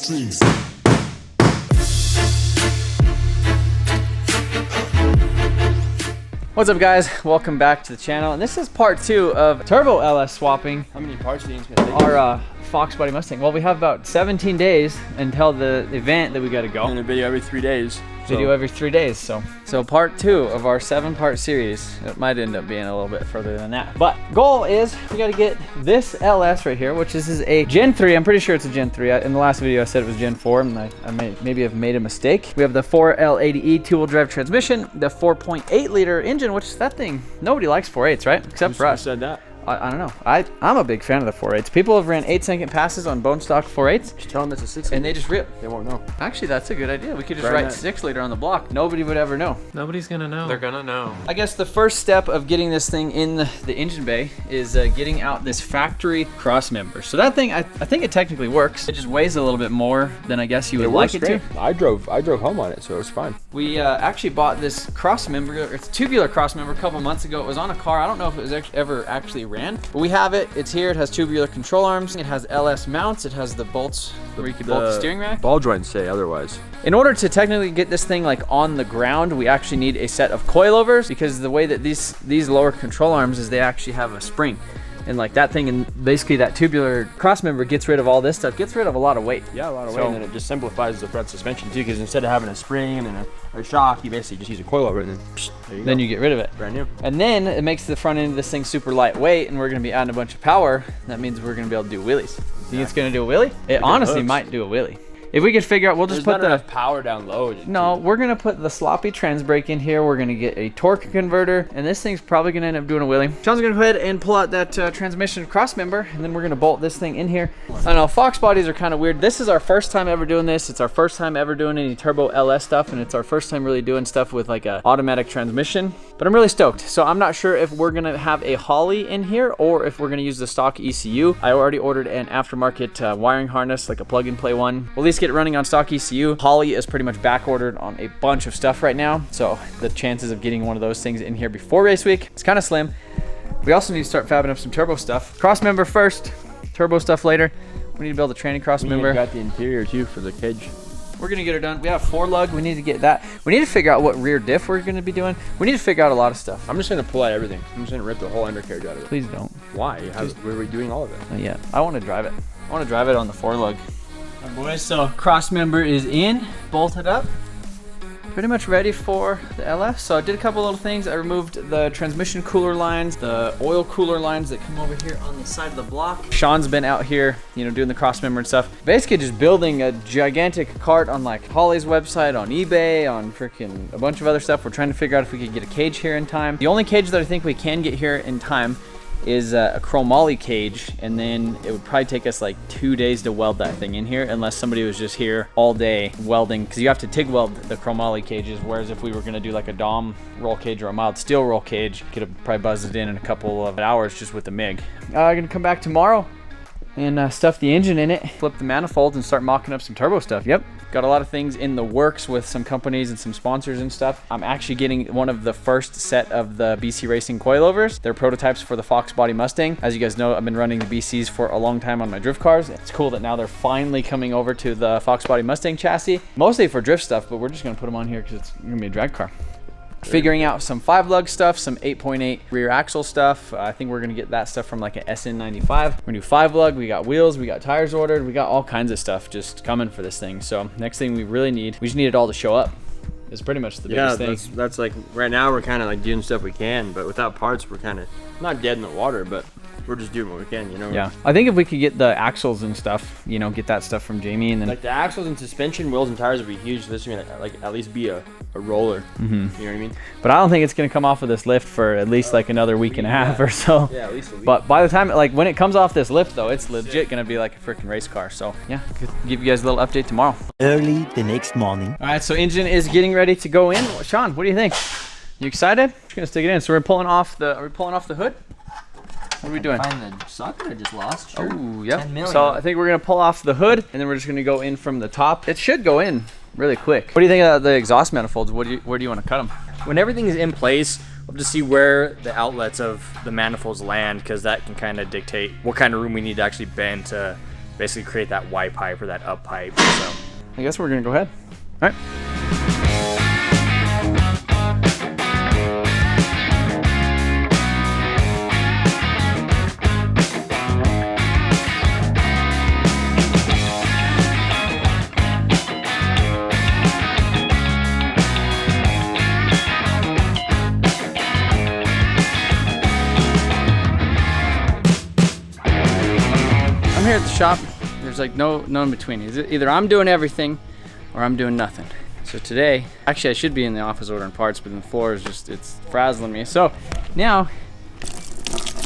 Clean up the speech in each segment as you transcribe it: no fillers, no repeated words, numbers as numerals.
streets. What's up, guys? Welcome back to the channel, and this is part 2 of turbo LS swapping. How many parts do you think it's gonna take? Our Foxbody Mustang. Well, we have about 17 days until the event that we got to go. And a video every 3 days. Video every 3 days. So part 2 of our 7-part series. It might end up being a little bit further than that, but goal is we got to get this LS right here, which is a Gen 3. I'm pretty sure it's a Gen 3. In the last video I said it was Gen 4, and I maybe have made a mistake. We have the 4L80E 2-wheel drive transmission, the 4.8 liter engine, which that thing, nobody likes 4.8s, right? Except for us. Who said that? I don't know. I'm a big fan of the 4.8s. People have ran 8-second passes on bone stock 4.8s. Just tell them it's a 6 and they just rip. They won't know. Actually, that's a good idea. We could just write 6-liter on the block. Nobody would ever know. Nobody's gonna know. They're gonna know. I guess the first step of getting this thing in the engine bay is getting out this factory cross member. So that thing, I think it technically works. It just weighs a little bit more than I guess you would like it to. I drove home on it, so it was fine. We actually bought this cross member, it's a tubular cross member, a couple months ago. It was on a car. I don't know if it was ever actually ran, but we have it. It's here. It has tubular control arms. It has LS mounts. It has the bolts where you can bolt the steering rack. Ball joints say otherwise. In order to technically get this thing like on the ground, we actually need a set of coilovers, because the way that these lower control arms is they actually have a spring. And like that thing, and basically that tubular cross member gets rid of all this stuff, gets rid of a lot of weight. Yeah, a lot of weight, and then it just simplifies the front suspension too, because instead of having a spring and then a shock, you basically just use a coilover, and then there you go. You get rid of it. Brand new. And then it makes the front end of this thing super lightweight, and we're gonna be adding a bunch of power. That means we're gonna be able to do wheelies. Think it's gonna do a wheelie? It honestly might do a wheelie. If we could figure out, we'll just put the power down low. No, we're gonna put the sloppy trans brake in here. We're gonna get a torque converter, and this thing's probably gonna end up doing a wheelie. Sean's gonna go ahead and pull out that transmission cross member, and then we're gonna bolt this thing in here. I know Fox bodies are kind of weird. This is our first time ever doing this. It's our first time ever doing any turbo LS stuff, and it's our first time really doing stuff with like a automatic transmission. But I'm really stoked. So I'm not sure if we're gonna have a Holly in here or if we're gonna use the stock ECU. I already ordered an aftermarket wiring harness, like a plug-and-play one. We'll at least get it running on stock ECU. Holly is pretty much back ordered on a bunch of stuff right now, so the chances of getting one of those things in here before race week is kind of slim. We also need to start fabbing up some turbo stuff. Cross member first, turbo stuff later. We need to build a tranny cross member. Got the interior too for the cage. We're gonna get her done. We have 4 lug. We need to get that. We need to figure out what rear diff we're gonna be doing. We need to figure out a lot of stuff. I'm just gonna pull out everything. I'm just gonna rip the whole undercarriage out of it. Please don't. Why? We're doing all of it. Not yet. I want to drive it. I want to drive it on the 4 lug. Alright, boys, so cross member is in, bolted up, pretty much ready for the LF. So I did a couple little things. I removed the transmission cooler lines, the oil cooler lines that come over here on the side of the block. Sean's been out here, you know, doing the cross member and stuff. Basically just building a gigantic cart on like Holly's website, on eBay, on freaking a bunch of other stuff. We're trying to figure out if we could get a cage here in time. The only cage that I think we can get here in time is a chromoly cage, and then it would probably take us like 2 days to weld that thing in here, unless somebody was just here all day welding, because you have to TIG weld the chromoly cages, whereas if we were going to do like a Dom roll cage or a mild steel roll cage, could have probably buzzed it in a couple of hours just with the MIG. I'm gonna come back tomorrow and stuff the engine in it, flip the manifolds, and start mocking up some turbo stuff. Yep, got a lot of things in the works with some companies and some sponsors and stuff. I'm actually getting one of the first set of the BC Racing coilovers. They're prototypes for the Foxbody Mustang. As you guys know, I've been running the BCs for a long time on my drift cars. It's cool that now they're finally coming over to the Foxbody Mustang chassis, mostly for drift stuff, but we're just gonna put them on here because it's gonna be a drag car. Figuring out some 5 lug stuff, some 8.8 rear axle stuff. I think we're gonna get that stuff from like an SN95. We're gonna do 5 lug, we got wheels, we got tires ordered, we got all kinds of stuff just coming for this thing. So next thing we really need, we just need it all to show up. It's pretty much the biggest thing. Yeah, that's like, right now we're kind of like doing stuff we can, but without parts we're kind of not dead in the water, but we're just doing what we can, you know? Yeah, I think if we could get the axles and stuff, you know, get that stuff from Jamie, and then like the axles and suspension, wheels and tires would be huge. So this is gonna like at least be a roller. You know what I mean? But I don't think it's gonna come off of this lift for at least like another week and a half or so. Yeah, at least a week. But by the time, like when it comes off this lift though, it's legit gonna be like a freaking race car. So yeah, give you guys a little update tomorrow. Early the next morning. All right, so engine is getting ready to go in. Sean, what do you think? You excited? Just gonna stick it in. So we're pulling off the. Are we pulling off the hood? What are we doing? Find the socket I just lost. Sure. Oh, yep. 10 million. So I think we're gonna pull off the hood, and then we're just gonna go in from the top. It should go in really quick. What do you think of the exhaust manifolds? Where do you want to cut them? When everything is in place, we'll just see where the outlets of the manifolds land, because that can kind of dictate what kind of room we need to actually bend to basically create that Y pipe or that up pipe. So I guess we're gonna go ahead. All right. I'm here at the shop. There's like no in between. Either I'm doing everything or I'm doing nothing. So today, actually I should be in the office ordering parts, but the floor is just, it's frazzling me. So now,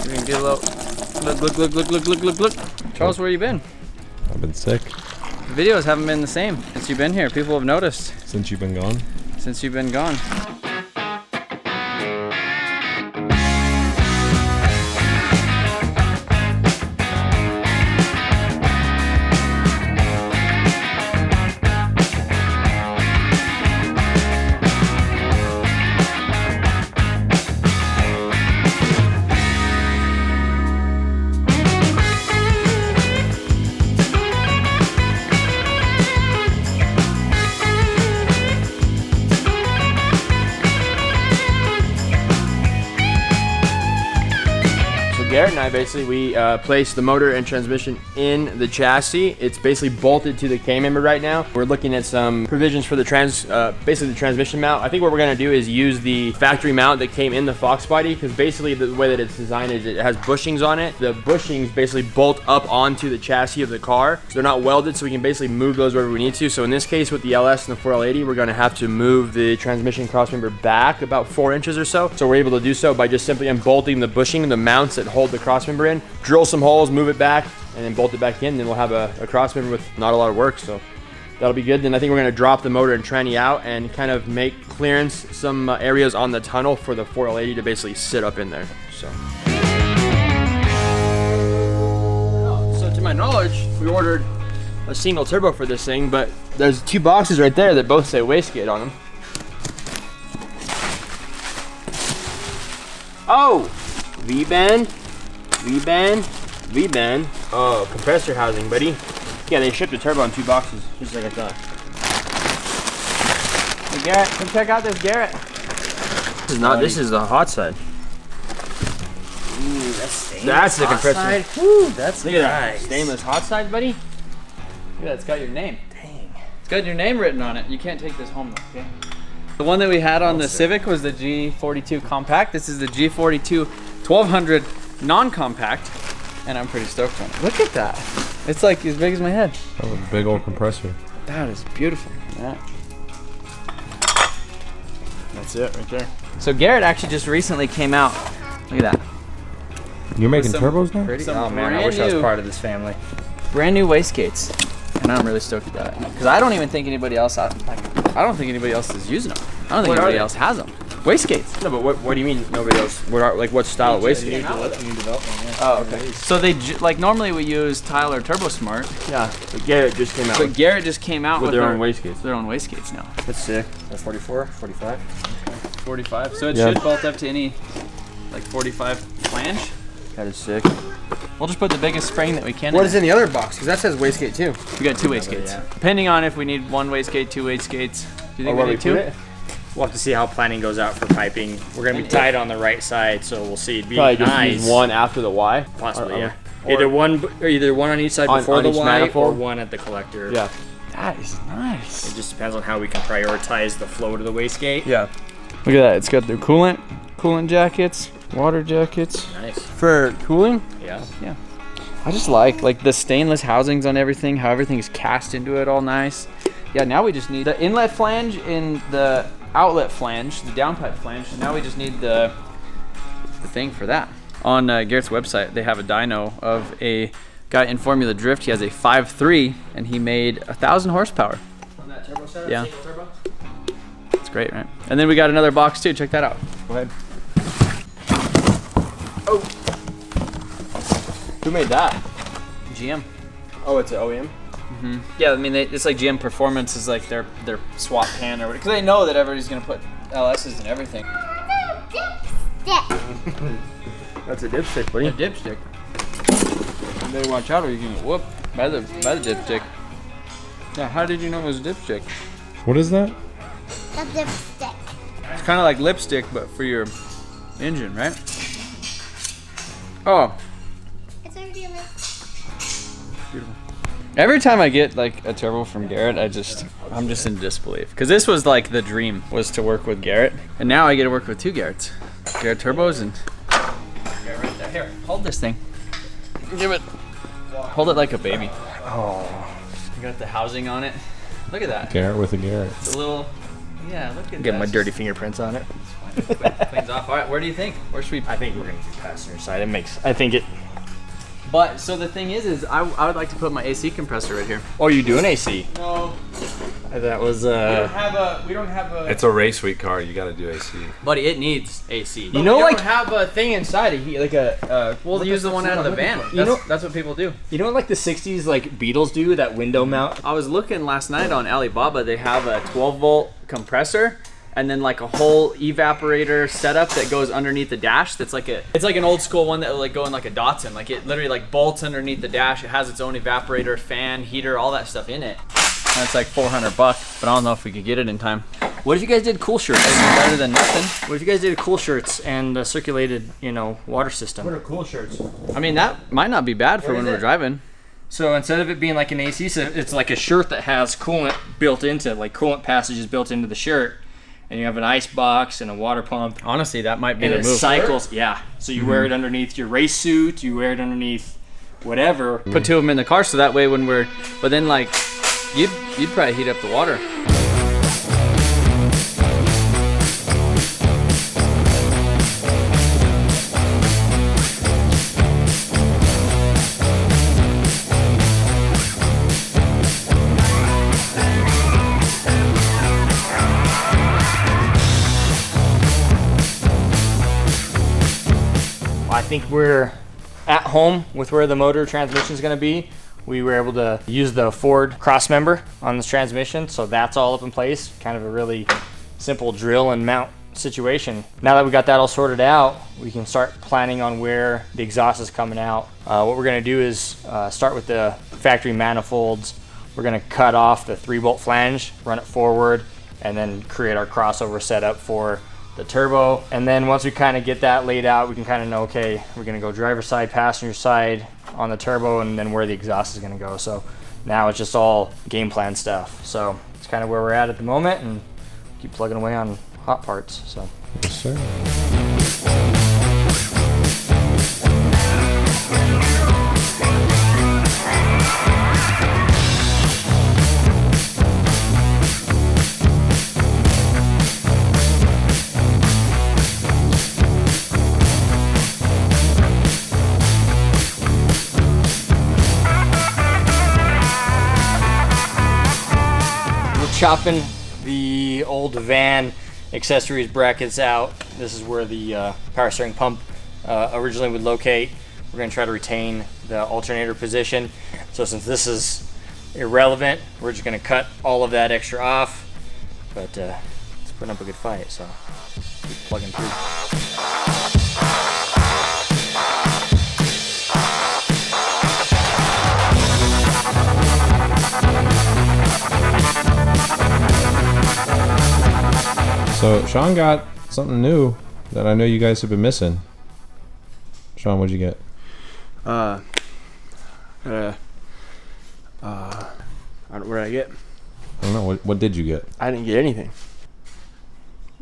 we're gonna do a little look. Charles, where you been? I've been sick. The videos haven't been the same since you've been here. People have noticed. Since you've been gone? Since you've been gone. Garrett and I basically, placed the motor and transmission in the chassis. It's basically bolted to the K-member right now. We're looking at some provisions for the basically the transmission mount. I think what we're gonna do is use the factory mount that came in the Foxbody, because basically the way that it's designed is it has bushings on it. The bushings basically bolt up onto the chassis of the car. So they're not welded, so we can basically move those wherever we need to. So in this case with the LS and the 4L80, we're gonna have to move the transmission crossmember back about 4 inches or so. So we're able to do so by just simply unbolting the bushing, the mounts that hold the crossmember in, drill some holes, move it back, and then bolt it back in. Then we'll have a crossmember with not a lot of work, so that'll be good. Then I think we're going to drop the motor and tranny out and kind of make clearance some areas on the tunnel for the 4L80 to basically sit up in there. So to my knowledge, we ordered a single turbo for this thing, but there's 2 boxes right there that both say wastegate on them. Oh, V-bend, V-bend, V-bend. Oh, compressor housing, buddy. Yeah, they shipped a turbo in 2 boxes, just like I thought. Hey Garrett, come check out this Garrett. This is the hot side. ooh, that's That's the compressor. side. Woo, that's Look at nice. that, stainless hot side, buddy. Look at that, it's got your name. Dang. It's got your name written on it. You can't take this home though, okay? The one that we had on the Civic was the G42 compact. This is the G42 1200 non-compact, and I'm pretty stoked on it. Look at that. It's like as big as my head. That was a big old compressor. That is beautiful. Yeah. That's it right there. So Garrett actually just recently came out. Look at that. You're making some turbos now? Pretty, Oh man, I wish I was part of this family. brand new wastegates, and I'm really stoked about it because I don't even think anybody else. I don't think anybody else is using them. I don't think anybody else has them. Wastegates. No, but what do you mean nobody else? What style of wastegate? Oh, okay. So they like normally we use Tyler Turbo Smart. Yeah, but Garrett just came out But Garrett just came out with their own wastegates. Their own wastegates now. That's sick. That's 44, 45. 45. So it Yeah. should bolt up to any like 45 flange. That is sick. We'll just put the biggest spring that we can. What is in the other box? Because that says wastegate too. We got 2 wastegates. Yeah. Depending on if we need 1 wastegate, 2 wastegates. Do you think we need 2? We'll have to see how planning goes out for piping. We're gonna be tight on the right side, so we'll see. It'd be Probably just nice. use one after the Y. Possibly, Or- yeah. or- Either one on each side On- before on the each Y, manifold? or one at the collector. Yeah. That is nice. It just depends on how we can prioritize the flow to the wastegate. Yeah. Look at that. It's got the coolant jackets, water jackets. Nice. For cooling? Yeah. I just like the stainless housings on everything, how everything is cast into it all nice. Yeah, now we just need the inlet flange and the outlet flange, the downpipe flange. Now we just need the thing for that. On Garrett's website, they have a dyno of a guy in Formula Drift. He has a 5.3 and he made 1,000 horsepower. On that turbo setup? Yeah. Single turbo? It's great, right? And then we got another box too. Check that out. Go ahead. Oh. Who made that? GM. Oh, it's an OEM? Yeah, I mean, it's like GM Performance is like their swap pan or whatever. Because they know that everybody's going to put LSs in everything. That's a dipstick, buddy. A dipstick. You better watch out or you're going to whoop. By the dipstick. Yeah, how did you know it was a dipstick? What is that? A dipstick. It's kind of like lipstick, but for your engine, right? Oh, It's already a lip. beautiful. Every time I get like a turbo from Garrett, I'm just in disbelief. Because this was like the dream, was to work with Garrett. And now I get to work with 2 Garretts. Garrett turbos and Garrett right there. Here, hold this thing. Give it. Hold it like a baby. Oh. You got the housing on it. Look at that. Garrett with a Garrett. It's a little, yeah, look at that. Get my dirty fingerprints on it. Cleans off. All right, where do you think? Where should we? I think we're gonna do passenger side. I think it. But so the thing is I would like to put my AC compressor right here. Oh, you do an AC? No. That was We don't have a. It's a race week car. You got to do AC. Buddy, it needs AC. You know, we like don't have a thing inside. Like a. We'll use the one out of the van. That's what people do. You know what, like the '60s, like Beatles do, that window mount. I was looking last night on Alibaba. They have a 12-volt compressor, and then like a whole evaporator setup that goes underneath the dash. It's like an old school one that will like go in like a Datsun. Like it literally like bolts underneath the dash. It has its own evaporator, fan, heater, all that stuff in it. That's like $400, but I don't know if we could get it in time. What if you guys did cool shirts? Better than nothing. What if you guys did cool shirts and circulated, water system? what are cool shirts? I mean, that might not be bad for when we're driving. So instead of it being like an AC, it's like a shirt that has coolant built into it, like coolant passages built into the shirt. And you have an ice box and a water pump. Honestly, that might be And the it move. cycles, yeah. So you wear it underneath your race suit, you wear it underneath whatever. Put 2 of them in the car so that way when we're, but then like, you'd probably heat up the water. I think we're at home with where the motor transmission is going to be. We were able to use the Ford cross member on this transmission, so that's all up in place. Kind of a really simple drill and mount situation. Now that we got that all sorted out, we can start planning on where the exhaust is coming out. What we're going to do is start with the factory manifolds. We're going to cut off the 3-bolt flange, run it forward, and then create our crossover setup for the turbo. And then once we kind of get that laid out, we can kind of know, okay, we're going to go driver's side, passenger side on the turbo, and then where the exhaust is going to go. So now it's just all game plan stuff. So it's kind of where we're at the moment, and keep plugging away on hot parts. So Yes, sir. chopping the old van accessories brackets out. This is where the power steering pump originally would locate. We're going to try to retain the alternator position. So since this is irrelevant, we're just going to cut all of that extra off. But it's putting up a good fight, so keep plugging through. So Sean got something new that I know you guys have been missing. Sean, what'd you get? What did I get? I don't know. What did you get? I didn't get anything.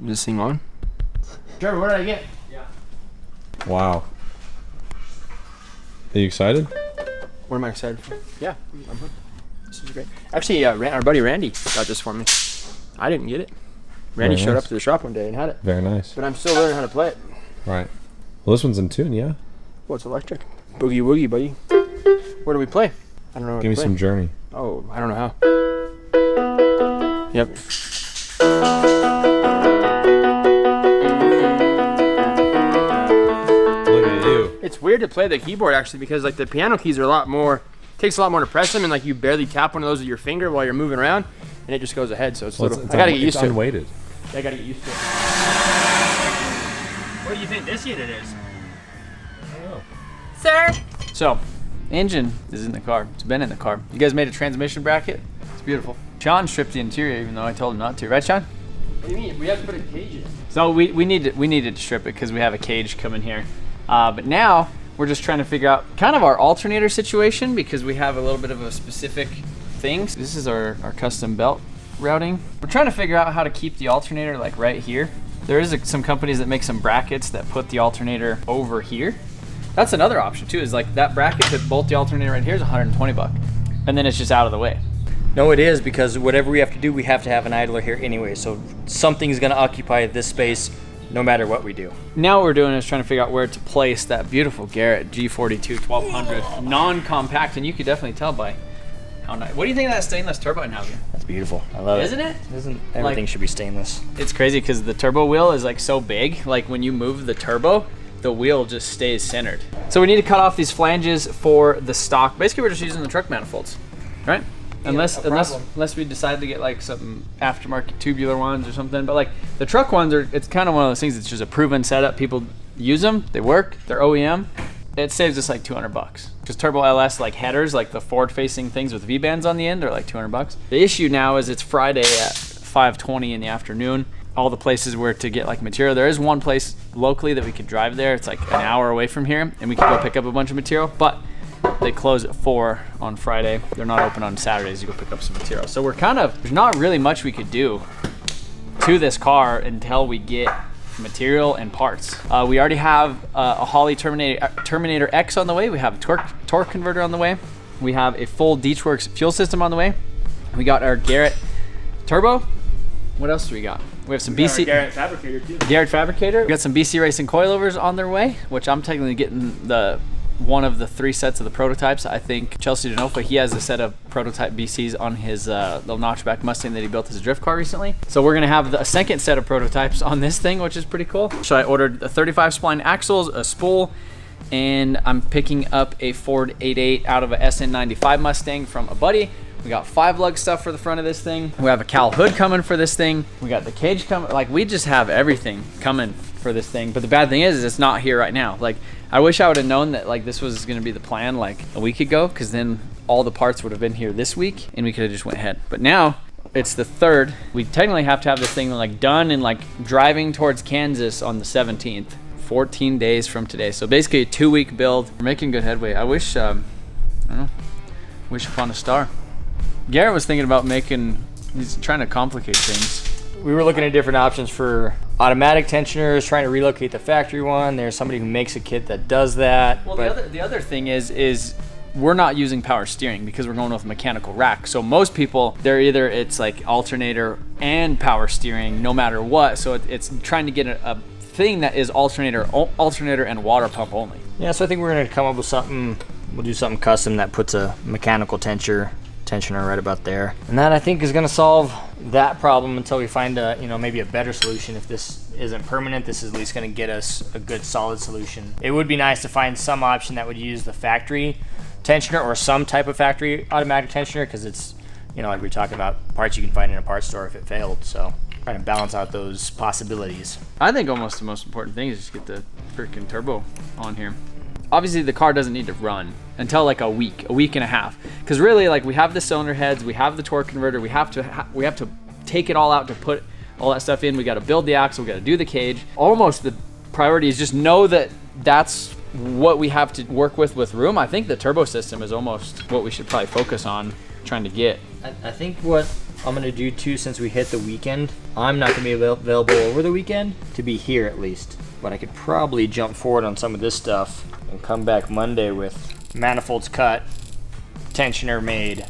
Is this thing on? Trevor, what did I get? Yeah. Wow. Are you excited? What am I excited for? Yeah, I'm hooked. This is great. Actually, our buddy Randy got this for me. I didn't get it. Randy Very showed nice. up to the shop one day and had it. Very nice. But I'm still learning how to play it. Right. Well, this one's in tune, yeah? Well, it's electric. Boogie woogie, buddy. Where do we play? I don't know where Give me to play. some Journey. Oh, I don't know how. Yep. Look at you. It's weird to play the keyboard actually because like the piano keys are a lot more, takes a lot more to press them, and like you barely tap one of those with your finger while you're moving around and it just goes ahead, so it's a little, I gotta get used to it. Unweighted. I gotta get used to it. What do you think this unit is? Sir? So, Engine is in the car. It's been in the car. You guys made a transmission bracket. It's beautiful. Sean stripped the interior even though I told him not to. Right, Sean? What do you mean? We have to put a cage in. So we needed to strip it because we have a cage coming here. But now we're just trying to figure out kind of our alternator situation because we have a little bit of a specific thing. So this is our custom belt routing. We're trying to figure out how to keep the alternator like right here. There is some companies that make some brackets that put the alternator over here. That's another option too, is like that bracket to bolt the alternator right here is 120 bucks. And then it's just out of the way. No, it is, because whatever we have to do, we have to have an idler here anyway. So something's gonna occupy this space no matter what we do. Now what we're doing is trying to figure out where to place that beautiful Garrett G42 1200 non-compact, and you could definitely tell by how nice. What do you think of that stainless turbo now? That's beautiful. I love it. Isn't it? Isn't everything should be stainless? It's crazy because the turbo wheel is like so big. Like when you move the turbo, the wheel just stays centered. So we need to cut off these flanges for the stock. Basically, we're just using the truck manifolds, right? Unless we decide to get like some aftermarket tubular ones or something. But like the truck ones it's kind of one of those things. It's just a proven setup. People use them. They work. They're OEM. It saves us like 200 bucks. Because Turbo LS like headers, like the forward-facing things with V-bands on the end, are like 200 bucks. The issue now is it's Friday at 5:20 in the afternoon. All the places where to get like material. There is one place locally that we could drive there. It's like an hour away from here, and we could go pick up a bunch of material. But they close at 4 on Friday. They're not open on Saturdays to go pick up some material. So there's not really much we could do to this car until we get material and parts. We already have a Holley Terminator X on the way. We have a torque converter on the way. We have a full Deechworks fuel system on the way. We got our Garrett turbo. What else do we got? We have some BC Garrett fabricator too. Garrett fabricator. We got some BC Racing coilovers on their way, which I'm technically getting one of the 3 sets of the prototypes. I think Chelsea Denofa, he has a set of prototype BCs on his little notchback Mustang that he built as a drift car recently. So we're gonna have a second set of prototypes on this thing, which is pretty cool. So I ordered a 35 spline axles, a spool, and I'm picking up a Ford 8.8 out of a SN95 Mustang from a buddy. We got 5 lug stuff for the front of this thing. We have a cowl hood coming for this thing. We got the cage coming. Like, we just have everything coming for this thing. But the bad thing is it's not here right now. Like, I wish I would have known that like this was gonna be the plan like a week ago, because then all the parts would have been here this week and we could have just went ahead. But now it's the 3rd. We technically have to have this thing like done and like driving towards Kansas on the 17th. 14 days from today. So basically a 2-week build. We're making good headway. I wish, I don't know, wish upon a star. Garrett was thinking about he's trying to complicate things. We were looking at different options for automatic tensioners, trying to relocate the factory one. There's somebody who makes a kit that does that. Well, the other thing is we're not using power steering because we're going with a mechanical rack. So most people, it's like alternator and power steering no matter what. So it's trying to get a thing that is alternator and water pump only. Yeah, so I think we're gonna come up with something. We'll do something custom that puts a mechanical tensioner right about there, and that I think is going to solve that problem until we find maybe a better solution. If this isn't permanent, this is at least going to get us a good solid solution. It would be nice to find some option that would use the factory tensioner or some type of factory automatic tensioner, because it's like we're talking about parts you can find in a parts store if it failed. So trying to balance out those possibilities. I think almost the most important thing is just get the freaking turbo on here. Obviously the car doesn't need to run until like a week and a half, because really like we have the cylinder heads, we have the torque converter, we have to take it all out to put all that stuff in. We got to build the axle, we got to do the cage. Almost the priority is just know that that's what we have to work with room. I think the turbo system is almost what we should probably focus on trying to get. I think what I'm gonna do too, since we hit the weekend, I'm not gonna be available over the weekend to be here at least, but I could probably jump forward on some of this stuff and come back Monday with manifolds cut, tensioner made,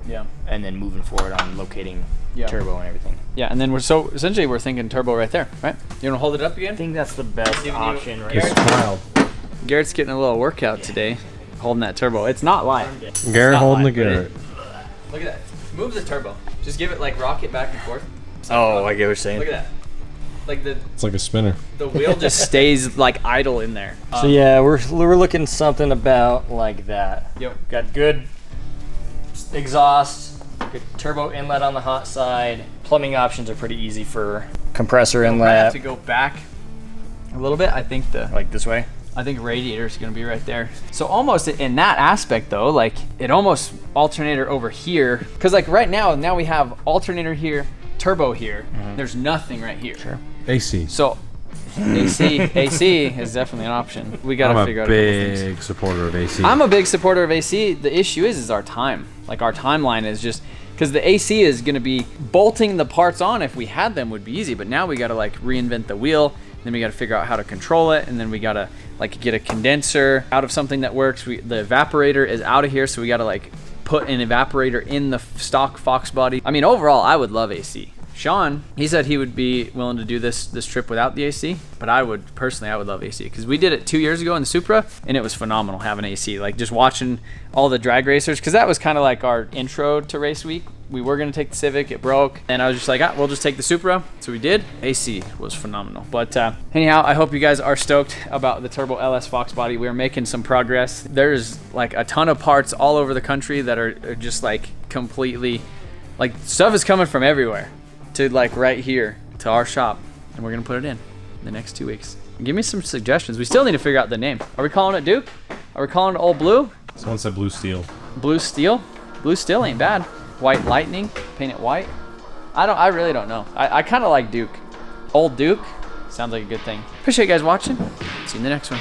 yeah, and then moving forward on locating turbo and everything. Yeah, and then essentially we're thinking turbo right there, right? You wanna hold it up again? I think that's the best option right Just now. smile. Garrett's getting a little workout today, holding that turbo. It's not live. Garrett holding the live, but Garrett. Look at that. Move the turbo. Just give it like rock it back and forth. Oh, I get what you're saying. Look at that. Like It's like a spinner. the wheel just stays like idle in there. So yeah, we're looking something about like that. Yep. Got good exhaust, good turbo inlet on the hot side. Plumbing options are pretty easy for compressor I inlet. have to go back a little bit. I think Like this way. I think radiator is going to be right there. So almost in that aspect though, like it almost alternator over here. Cause like right now we have alternator here, turbo here. There's nothing right here. Sure. AC. So AC is definitely an option. We got to figure out a couple things. I'm a big supporter of AC. I'm a big supporter of AC. The issue is our time. Like our timeline is just, because the AC is going to be bolting the parts on. If we had them would be easy, but now we got to like reinvent the wheel. Then we got to figure out how to control it, and then we got to like get a condenser out of something that works. The evaporator is out of here, so we got to like put an evaporator in the stock Foxbody. I mean, overall, I would love AC. Sean, he said he would be willing to do this trip without the AC, but I would love AC because we did it 2 years ago in the Supra, and it was phenomenal having AC. Like just watching all the drag racers, because that was kind of like our intro to race week. We were gonna take the Civic, it broke, and I was just like, we'll just take the Supra. So we did. AC was phenomenal. But anyhow, I hope you guys are stoked about the Turbo LS Foxbody. We are making some progress. There's like a ton of parts all over the country that are just like completely, like stuff is coming from everywhere to like right here to our shop, and we're gonna put it in the next 2 weeks. Give me some suggestions. We still need to figure out the name. Are we calling it Duke? Are we calling it Old Blue? Someone said Blue Steel. Blue Steel? Blue Steel ain't bad. White Lightning, paint it white. I really don't know. I kind of like Duke. Old Duke sounds like a good thing. Appreciate you guys watching. See you in the next one.